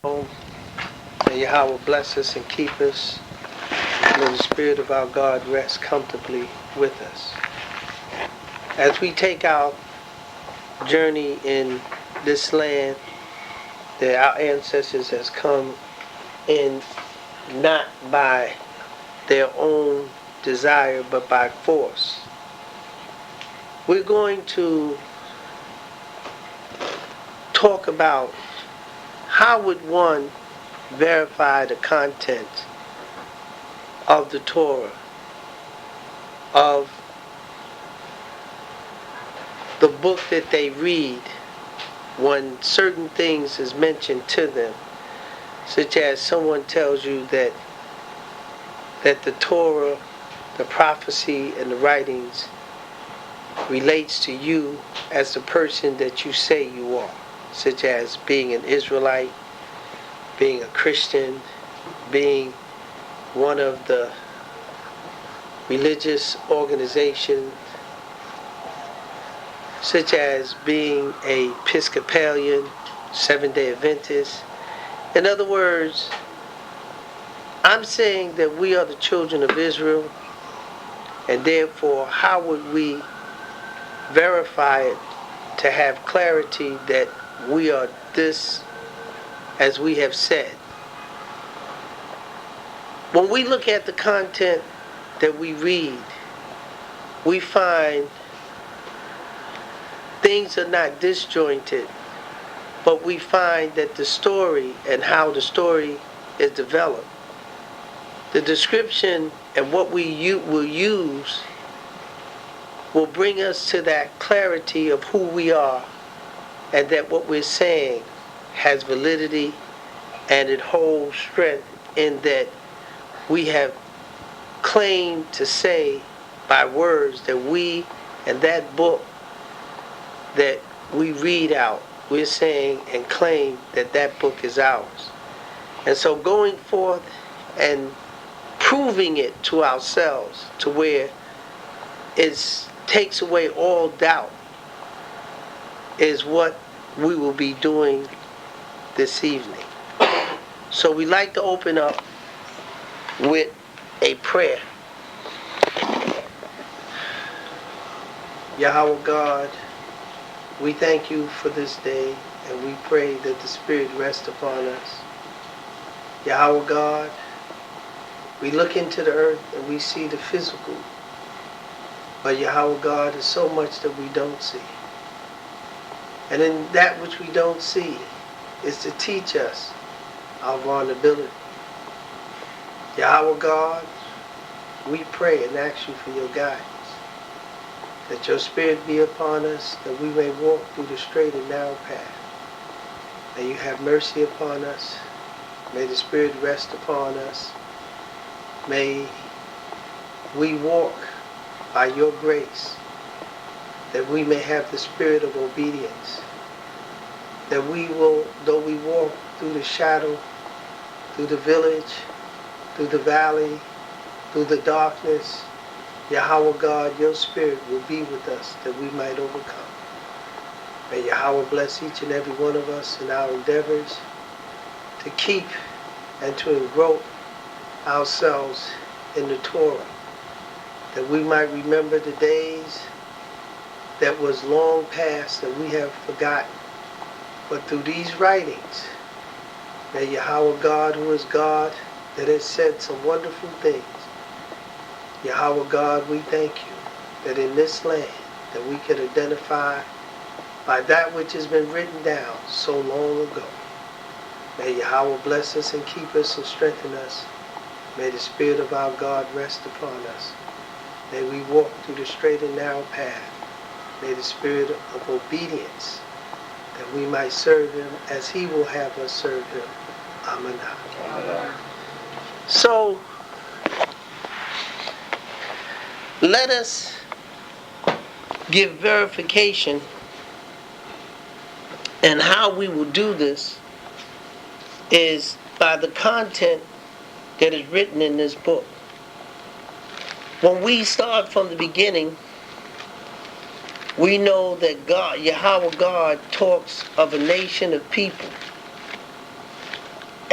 May Yahweh bless us and keep us. May the Spirit of our God rest comfortably with us. As we take our journey in this land that our ancestors has come in not by their own desire but by force, we're going to talk about how would one verify the content of the Torah, of the book that they read when certain things is mentioned to them, such as someone tells you that the Torah, the prophecy, and the writings relates to you as the person that you say you are, such as being an Israelite, being a Christian, being one of the religious organizations, such as being a Episcopalian, Seventh-day Adventist. In other words, I'm saying that we are the children of Israel, and therefore, how would we verify it to have clarity that we are this as we have said? When we look at the content that we read, we find things are not disjointed, but we find that the story and how the story is developed, the description and what we will use will bring us to that clarity of who we are, and that what we're saying has validity and it holds strength in that we have claimed to say by words that we and that book that we read out, we're saying and claim that that book is ours. And so going forth and proving it to ourselves to where it takes away all doubt is what we will be doing this evening. So we like to open up with a prayer. Yahweh God, we thank you for this day, and we pray that the Spirit rest upon us. Yahweh God, we look into the earth and we see the physical, but Yahweh God, is so much that we don't see. And in that which we don't see is to teach us our vulnerability. Yahweh God, we pray and ask you for your guidance, that your Spirit be upon us, that we may walk through the straight and narrow path. May you have mercy upon us. May the Spirit rest upon us. May we walk by your grace, that we may have the spirit of obedience, that we will, though we walk through the shadow, through the village, through the valley, through the darkness, Yahweh God, your Spirit will be with us that we might overcome. May Yahweh bless each and every one of us in our endeavors to keep and to engrow ourselves in the Torah, that we might remember the days that was long past that we have forgotten. But through these writings, may Yahweh God, who is God, that has said some wonderful things. Yahweh God, we thank you that in this land that we can identify by that which has been written down so long ago. May Yahweh bless us and keep us and strengthen us. May the Spirit of our God rest upon us. May we walk through the straight and narrow path. May the spirit of obedience, that we might serve him as he will have us serve him. Amen. So, let us give verification, and how we will do this is by the content that is written in this book. When we start from the beginning, we know that God, Yahweh God, talks of a nation of people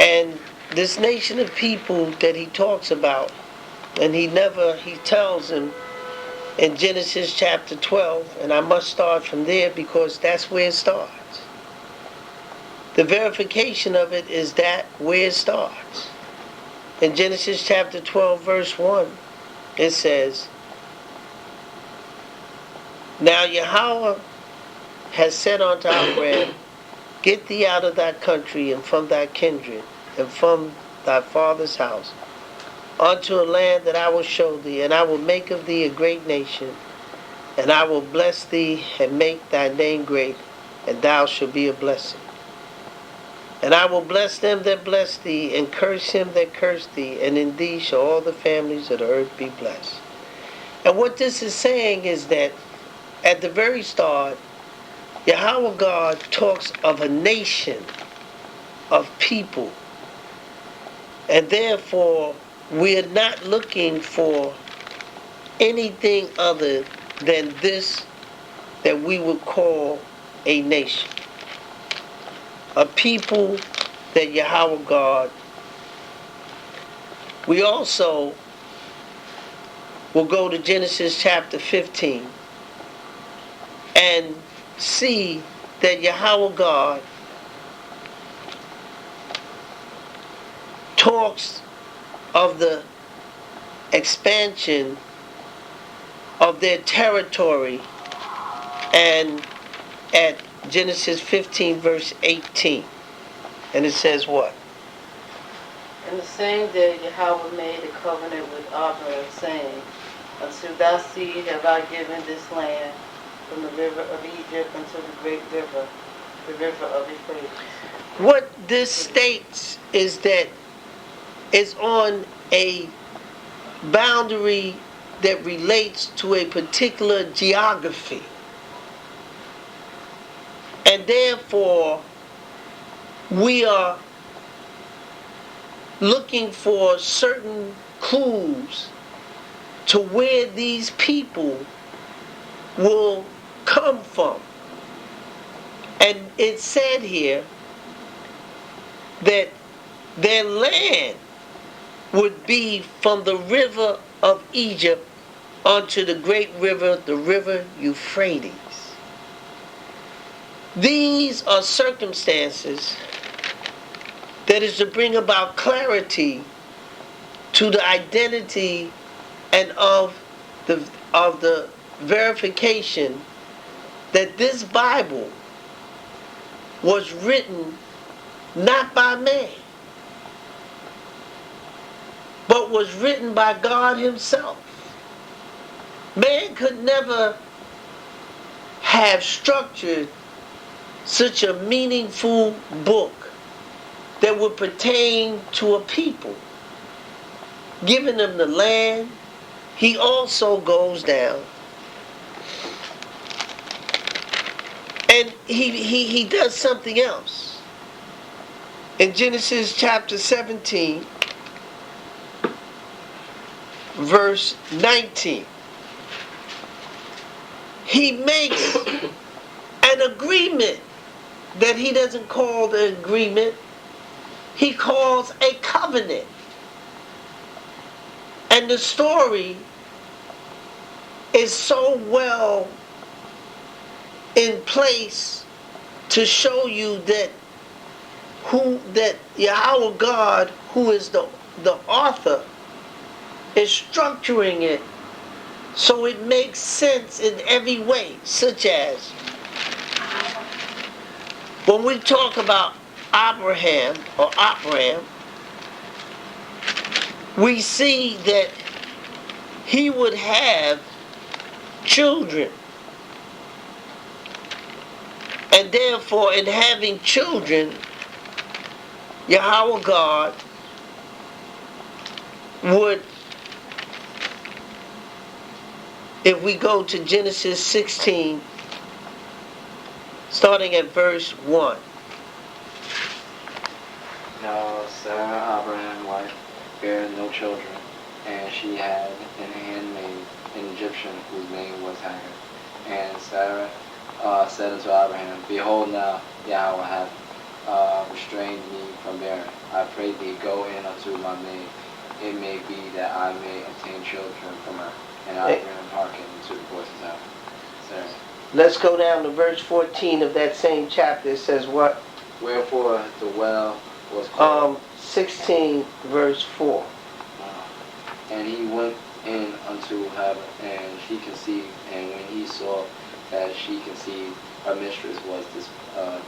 And this nation of people that he talks about, and he tells them in Genesis chapter 12, and I must start from there because that's where it starts. The verification of it is that where it starts. In Genesis chapter 12, verse 1, it says, Now Yahweh has said unto Abraham, Get thee out of thy country and from thy kindred and from thy father's house, unto a land that I will show thee, and I will make of thee a great nation, and I will bless thee and make thy name great, and thou shalt be a blessing. And I will bless them that bless thee, and curse him that curse thee, and in thee shall all the families of the earth be blessed. And what this is saying is that at the very start, Yahweh God talks of a nation of people. And therefore, we are not looking for anything other than this that we would call a nation. A people that Yahweh God. We also will go to Genesis chapter 15 and see that Yahweh God talks of the expansion of their territory, and at Genesis 15 verse 18, and it says what? In the same day Yahweh made a covenant with Abraham, saying, Unto thy seed have I given this land, from the river of Egypt unto the great river, the river of Euphrates. What this states is that it's on a boundary that relates to a particular geography. And therefore, we are looking for certain clues to where these people will come from. And it said here that their land would be from the river of Egypt unto the great river, the river Euphrates. These are circumstances that is to bring about clarity to the identity and of the verification that this Bible was written not by man, but was written by God himself. Man could never have structured such a meaningful book that would pertain to a people, giving them the land. He also goes down and he does something else. In Genesis chapter 17, verse 19, he makes an agreement that he doesn't call the agreement, he calls a covenant. And the story is so well in place to show you that Yahweh God, who is the author, is structuring it so it makes sense in every way, such as when we talk about Abraham, we see that he would have children. And therefore, in having children, Yahweh God would, if we go to Genesis 16, starting at verse 1. Now Sarah, Abraham's wife, bare no children, and she had an handmaid, an Egyptian, whose name was Hagar. And Sarah said unto Abraham, Behold now, Yahweh hath restrained me from bearing. I pray thee, go in unto my maid. It may be that I may obtain children from her. And Abraham hearkened to the voice of Sarah. Let's go down to verse 14 of that same chapter. It says what? Wherefore the well was called. 16 verse 4. And he went in unto her, and she conceived. And when he saw that she conceived, her mistress was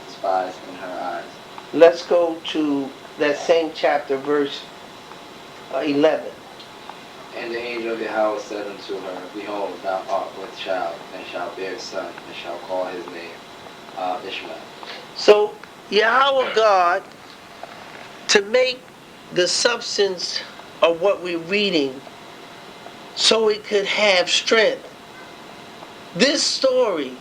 despised in her eyes. Let's go to that same chapter, verse 11. And the angel of Yahweh said unto her, Behold, thou art with child, and shalt bear a son, and shall call his name Ishmael. So Yahweh God, to make the substance of what we're reading so it could have strength, this story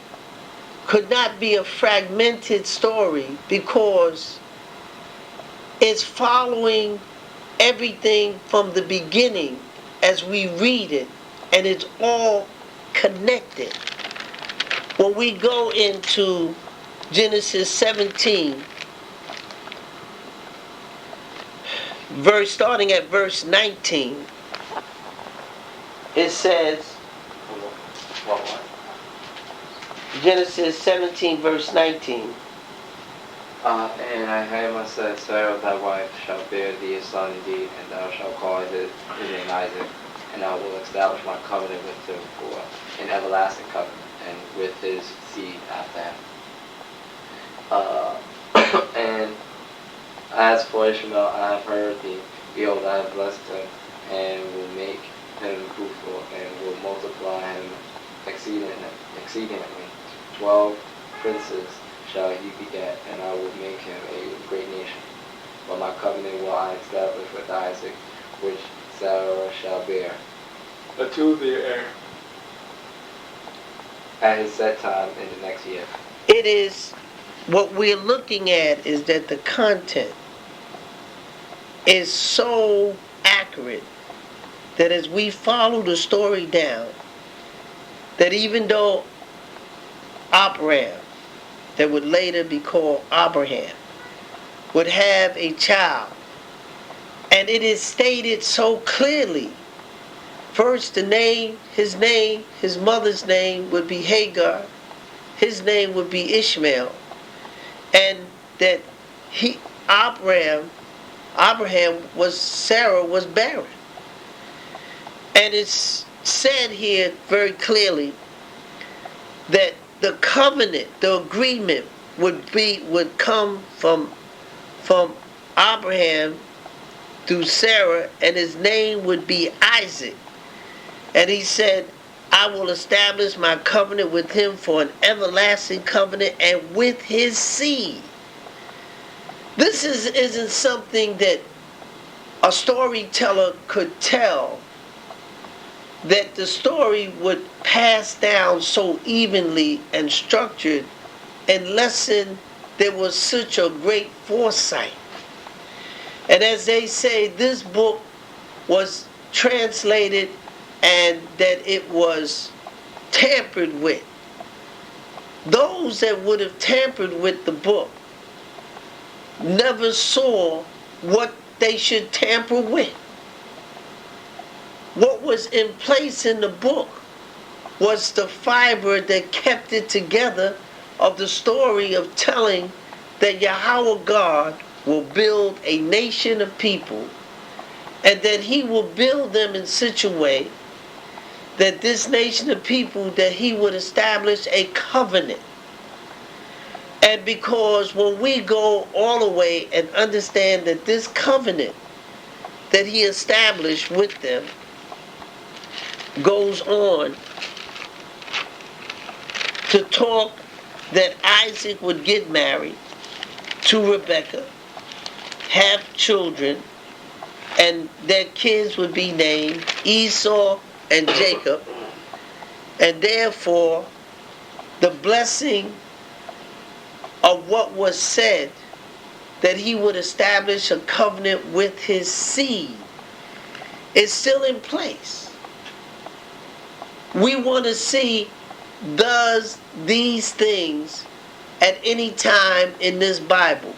could not be a fragmented story because it's following everything from the beginning as we read it, and it's all connected. When we go into Genesis 17, starting at verse 19, it says, Genesis 17 verse 19. And Abraham said, Sarah thy wife shall bear thee a son indeed, and thou shalt call his name Isaac, and I will establish my covenant with him for an everlasting covenant, and with his seed after him. And as for Ishmael, I have heard thee. Behold, I have blessed him, and will make him fruitful, and will multiply him exceedingly. 12 princes shall he beget, and I will make him a great nation. But my covenant will I establish with Isaac, which Sarah shall bear unto the heir at his set time in the next year. It is, what we're looking at is that the content is so accurate that as we follow the story down, that even though Abraham, that would later be called Abraham, would have a child, and it is stated so clearly. First, his mother's name would be Hagar, his name would be Ishmael, and that Sarah was barren. And it's said here very clearly that the covenant, the agreement would come from Abraham through Sarah, and his name would be Isaac. And he said, I will establish my covenant with him for an everlasting covenant, and with his seed. This isn't something that a storyteller could tell, that the story would pass down so evenly and structured unless there was such a great foresight. And as they say, this book was translated and that it was tampered with. Those that would have tampered with the book never saw what they should tamper with. What was in place in the book was the fiber that kept it together of the story of telling that Yahweh God will build a nation of people, and that he will build them in such a way that this nation of people, that he would establish a covenant. And because when we go all the way and understand that this covenant that he established with them goes on to talk that Isaac would get married to Rebekah, have children, and their kids would be named Esau and Jacob, and therefore the blessing of what was said, that he would establish a covenant with his seed, is still in place. We want to see, does these things at any time in this Bible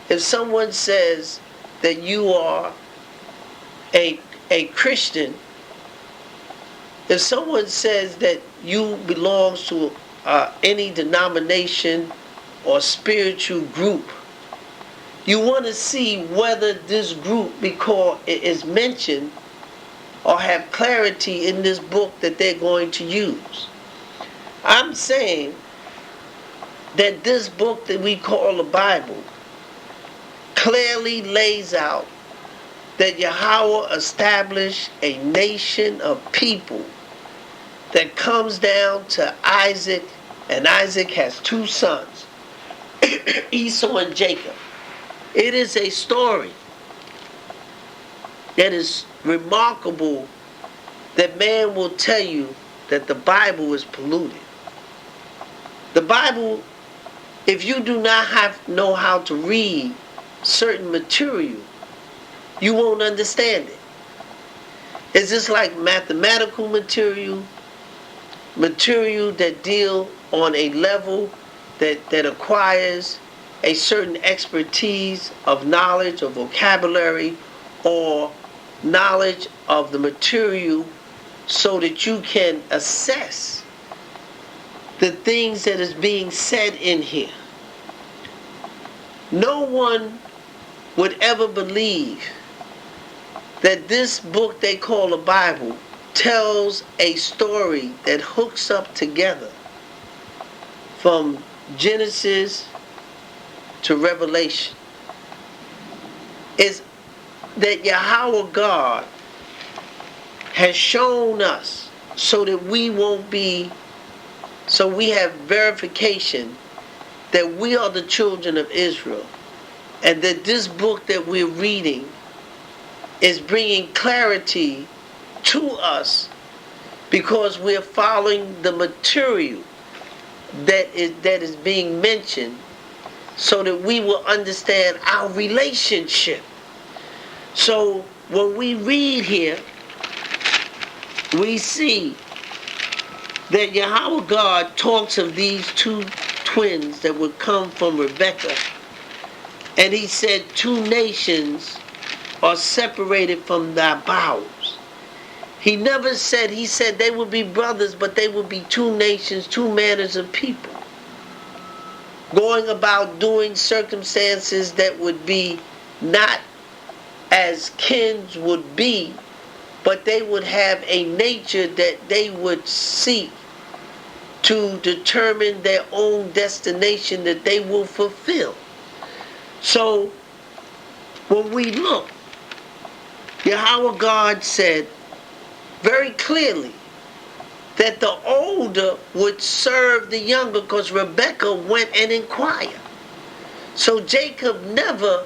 If someone says that you are a Christian, if someone says that you belongs to any denomination or spiritual group, you want to see whether this group, because it is mentioned or have clarity in this book that they're going to use. I'm saying that this book that we call the Bible clearly lays out that Yahweh established a nation of people that comes down to Isaac, and Isaac has two sons, Esau and Jacob. It is a story that is remarkable that man will tell you that the Bible is polluted. The Bible, if you do not know how to read certain material, you won't understand it. It's just like mathematical material that deal on a level that acquires a certain expertise of knowledge or vocabulary or knowledge of the material so that you can assess the things that is being said in here. No one would ever believe that this book they call the Bible tells a story that hooks up together from Genesis to Revelation. Is that Yahweh God has shown us so that we won't be, so we have verification that we are the children of Israel, and that this book that we're reading is bringing clarity to us because we're following the material that is being mentioned so that we will understand our relationship. So when we read here, we see that Yahweh God talks of these two twins that would come from Rebekah, and he said 2 nations are separated from thy bowels. He never said, he said they would be brothers, but they would be 2 nations, 2 manners of people, going about doing circumstances that would be not as kins would be, but they would have a nature that they would seek to determine their own destination that they will fulfill. So when we look, Yahweh God said very clearly that the older would serve the younger, because Rebekah went and inquired. So Jacob never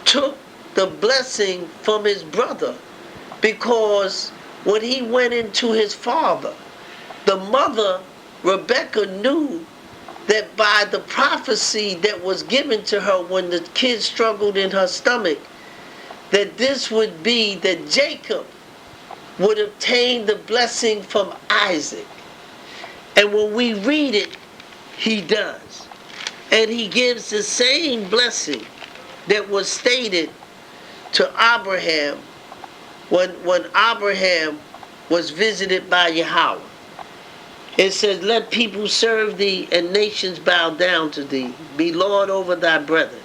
took the blessing from his brother, because when he went into his father, the mother, Rebekah, knew that by the prophecy that was given to her when the kid struggled in her stomach, that this would be that Jacob would obtain the blessing from Isaac. And when we read it, he does. And he gives the same blessing that was stated to Abraham when Abraham was visited by Yahweh. It says, let people serve thee and nations bow down to thee. Be Lord over thy brethren.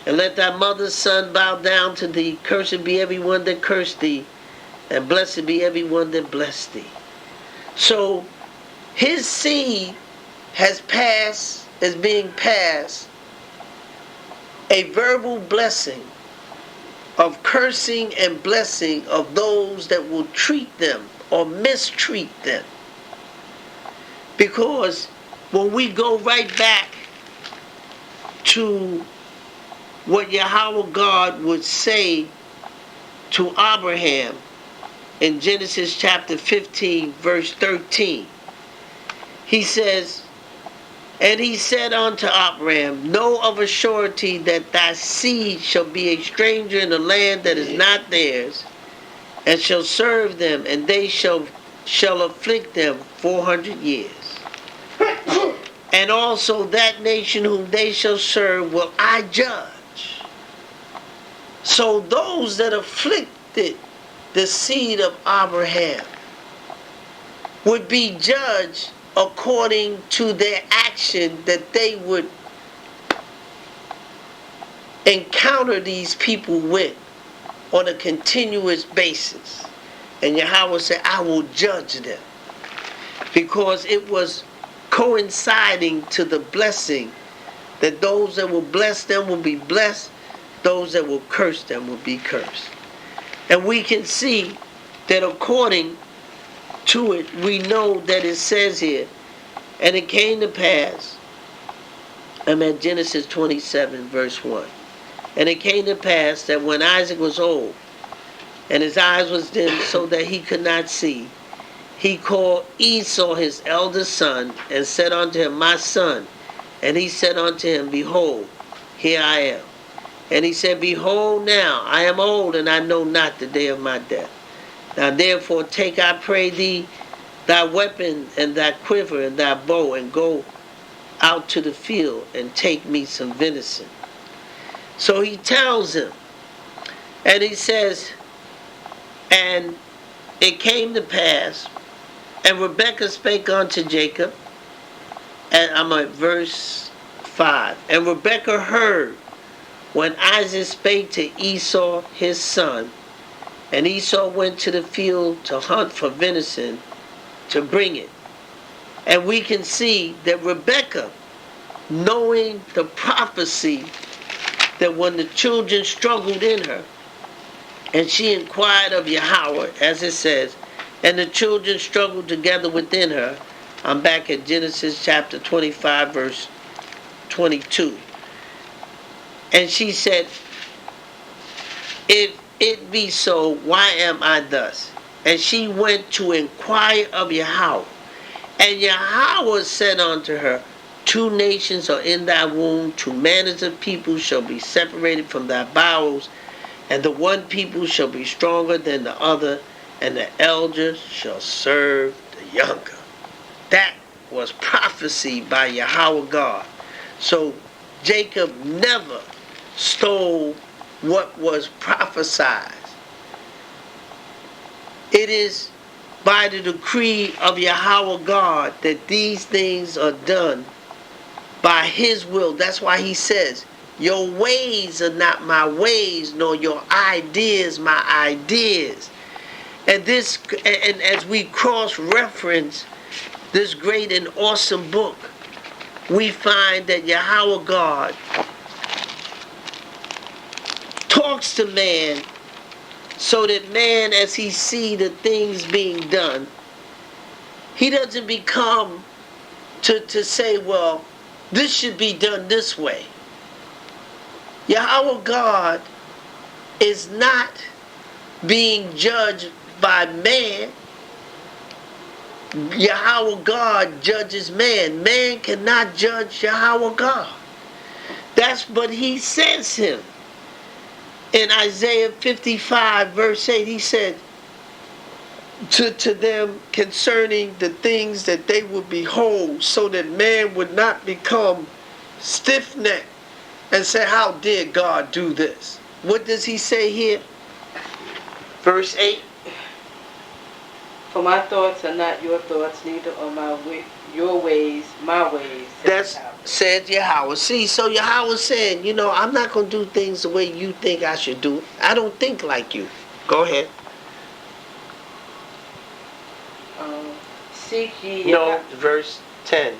And let thy mother's son bow down to thee. Cursed be everyone that cursed thee, and blessed be everyone that blessed thee. So his seed is being passed a verbal blessing of cursing and blessing of those that will treat them or mistreat them. Because when we go right back to what Yahweh God would say to Abraham in Genesis chapter 15, verse 13, he says, and he said unto Abraham, know of a surety that thy seed shall be a stranger in a land that is not theirs, and shall serve them, and they shall afflict them 400 years. and also that nation whom they shall serve will I judge. So those that afflicted the seed of Abraham would be judged according to their action that they would encounter these people with on a continuous basis. And Yahweh said, I will judge them. Because it was coinciding to the blessing that those that will bless them will be blessed, those that will curse them will be cursed. And we can see that according to it, we know that it says here, and it came to pass, I'm at Genesis 27 verse 1. And it came to pass that when Isaac was old, and his eyes was dim so that he could not see, he called Esau his eldest son, and said unto him, My son. And he said unto him, Behold, here I am. And he said, Behold now, I am old, and I know not the day of my death. Now therefore take, I pray thee, thy weapon and thy quiver and thy bow, and go out to the field, and take me some venison. So he tells him, and he says, and it came to pass, and Rebekah spake unto Jacob, and I'm at verse 5. And Rebekah heard when Isaac spake to Esau his son, and Esau went to the field to hunt for venison to bring it. And we can see that Rebekah, knowing the prophecy that when the children struggled in her, and she inquired of Yahweh, as it says, and the children struggled together within her. I'm back at Genesis chapter 25, verse 22. And she said, If it be so, why am I thus? And she went to inquire of Yahweh. And Yahweh said unto her, 2 nations are in thy womb, 2 manners of people shall be separated from thy bowels, and the one people shall be stronger than the other, and the elder shall serve the younger. That was prophecy by Yahweh God. So Jacob never stole what was prophesied. It is by the decree of Yahweh God that these things are done by his will. That's why he says, your ways are not my ways, nor your ideas my ideas. And this, and as we cross-reference this great and awesome book, we find that Yahweh God talks to man so that man, as he see the things being done, he doesn't become to say, well, this should be done this way. Yahweh God is not being judged by man. Yahweh God judges man. Man cannot judge Yahweh God. That's what he says him. In Isaiah 55 verse 8, he said to them concerning the things that they would behold, so that man would not become stiff-necked and say, how dare God do this? What does he say here? Verse 8. For my thoughts are not your thoughts, neither are your ways my ways. That's said Yahweh. See, so Yahweh saying, I'm not going to do things the way you think I should do. I don't think like you. Go ahead. Seek ye... No, verse 9.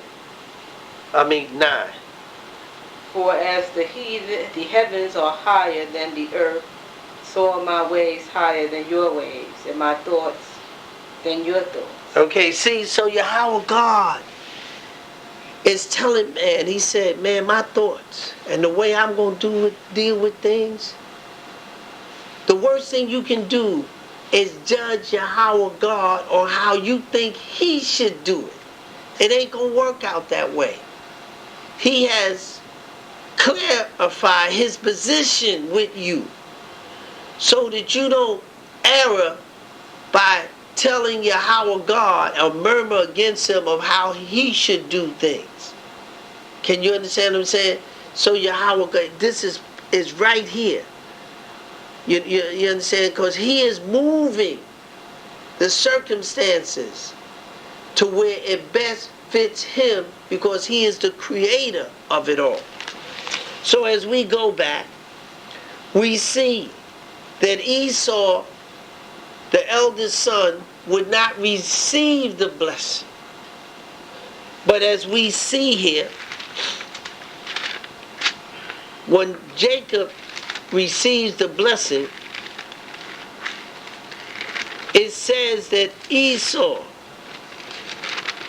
For as the heavens are higher than the earth, so are my ways higher than your ways, and my thoughts than your thoughts. Okay, see, so Yahweh God is telling man, he said, man, my thoughts and the way I'm going to deal with things, the worst thing you can do is judge Yahweh God on how you think he should do it. It ain't going to work out that way. He has clarified his position with you so that you don't err by telling Yahweh God or murmur against him of how he should do things. Can you understand what I'm saying? So Yahweh, this is right here. You understand? Because he is moving the circumstances to where it best fits him, because he is the creator of it all. So as we go back, we see that Esau, the eldest son, would not receive the blessing. But as we see here, when Jacob receives the blessing, it says that Esau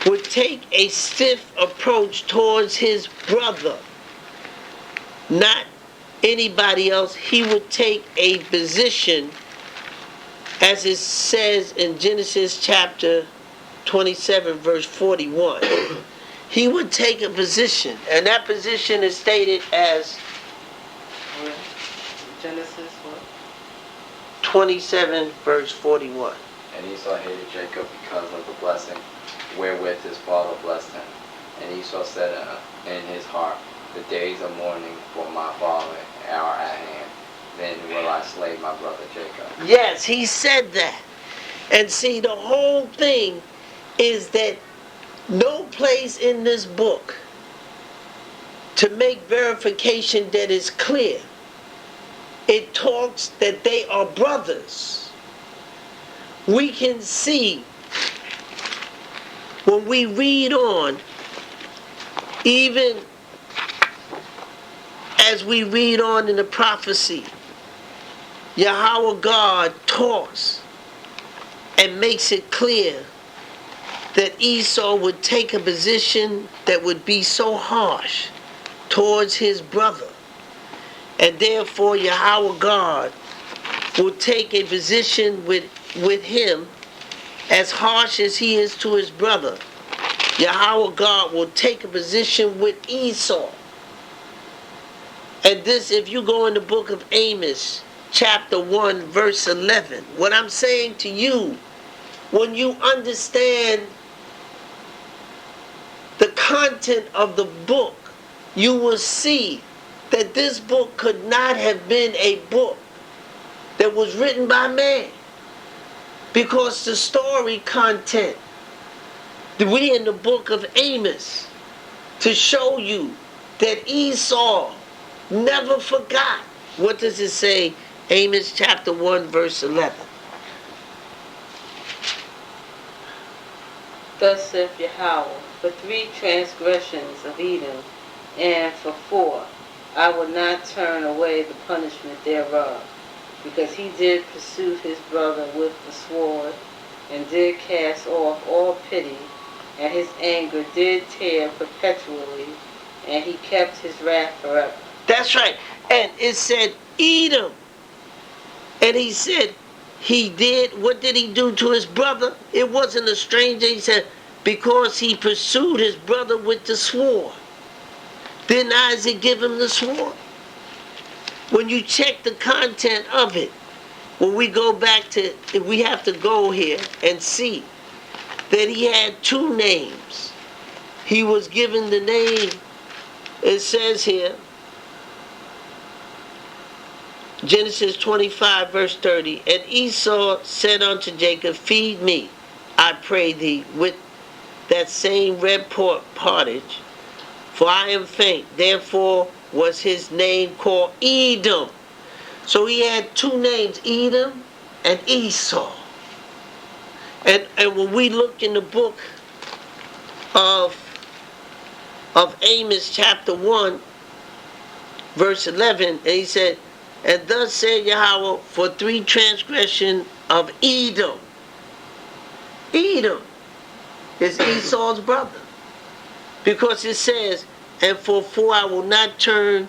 would take a stiff approach towards his brother, not anybody else. He would take a position, as it says in Genesis chapter 27 verse 41. He would take a position, and that position is stated as Genesis what? 27 verse 41. And Esau hated Jacob because of the blessing wherewith his father blessed him. And Esau said in his heart, the days of mourning for my father are at hand. Then will I slay my brother Jacob. Yes, he said that. And see, the whole thing is that no place in this book to make verification that is clear. It talks that they are brothers. We can see when we read on, even as we read on in the prophecy, Yahweh God talks and makes it clear that Esau would take a position that would be so harsh towards his brother. And therefore Yahweh God will take a position with him as harsh as he is to his brother. Yahweh God will take a position with Esau. And this, if you go in the book of Amos, chapter 1, verse 11, what I'm saying to you, when you understand the content of the book, you will see that this book could not have been a book that was written by man. Because the story content, we in the book of Amos, to show you that Esau never forgot. What does it say? Amos chapter 1 verse 11. Thus saith Yahweh, for 3 transgressions of Edom, and for 4, I will not turn away the punishment thereof, because he did pursue his brother with the sword, and did cast off all pity, and his anger did tear perpetually, and he kept his wrath forever. That's right. And it said Edom. And he said, what did he do to his brother? It wasn't a stranger. He said, because he pursued his brother with the sword. Didn't Isaac give him the sword? When you check the content of it, when we go back to, we have to go here and see that he had 2 names. He was given the name, it says here, Genesis 25 verse 30, and Esau said unto Jacob, feed me, I pray thee, with that same red pottage, for I am faint. Therefore was his name called Edom. So he had 2 names, Edom and Esau. And when we look in the book of Amos chapter 1 verse 11, and he said, and thus said Yahweh, for 3 transgression of Edom. Edom is Esau's brother. Because it says, and for 4 I will not turn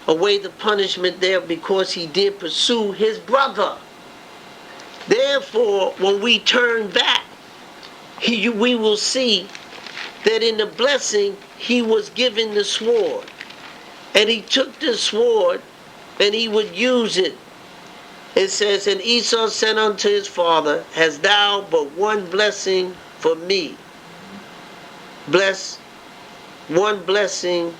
away the punishment there, because he did pursue his brother. Therefore, when we turn back, we will see that in the blessing, he was given the sword. And he took the sword, and he would use it. It says, and Esau said unto his father, hast thou but one blessing for me? Bless one blessing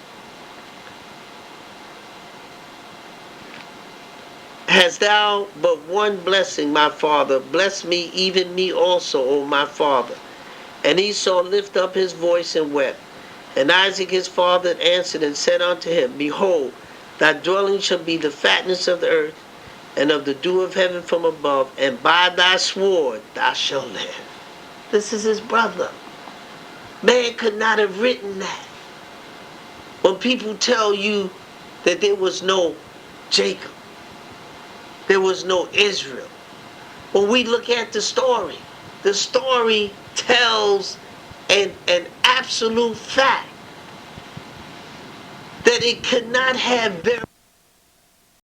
hast thou but one blessing, my father. Bless me, even me also, O my father. And Esau lifted up his voice and wept. And Isaac his father answered and said unto him, Behold, thy dwelling shall be the fatness of the earth, and of the dew of heaven from above, and by thy sword thou shalt live. This is his brother. Man could not have written that. When people tell you that there was no Jacob, there was no Israel. When we look at the story tells an absolute fact that it could not have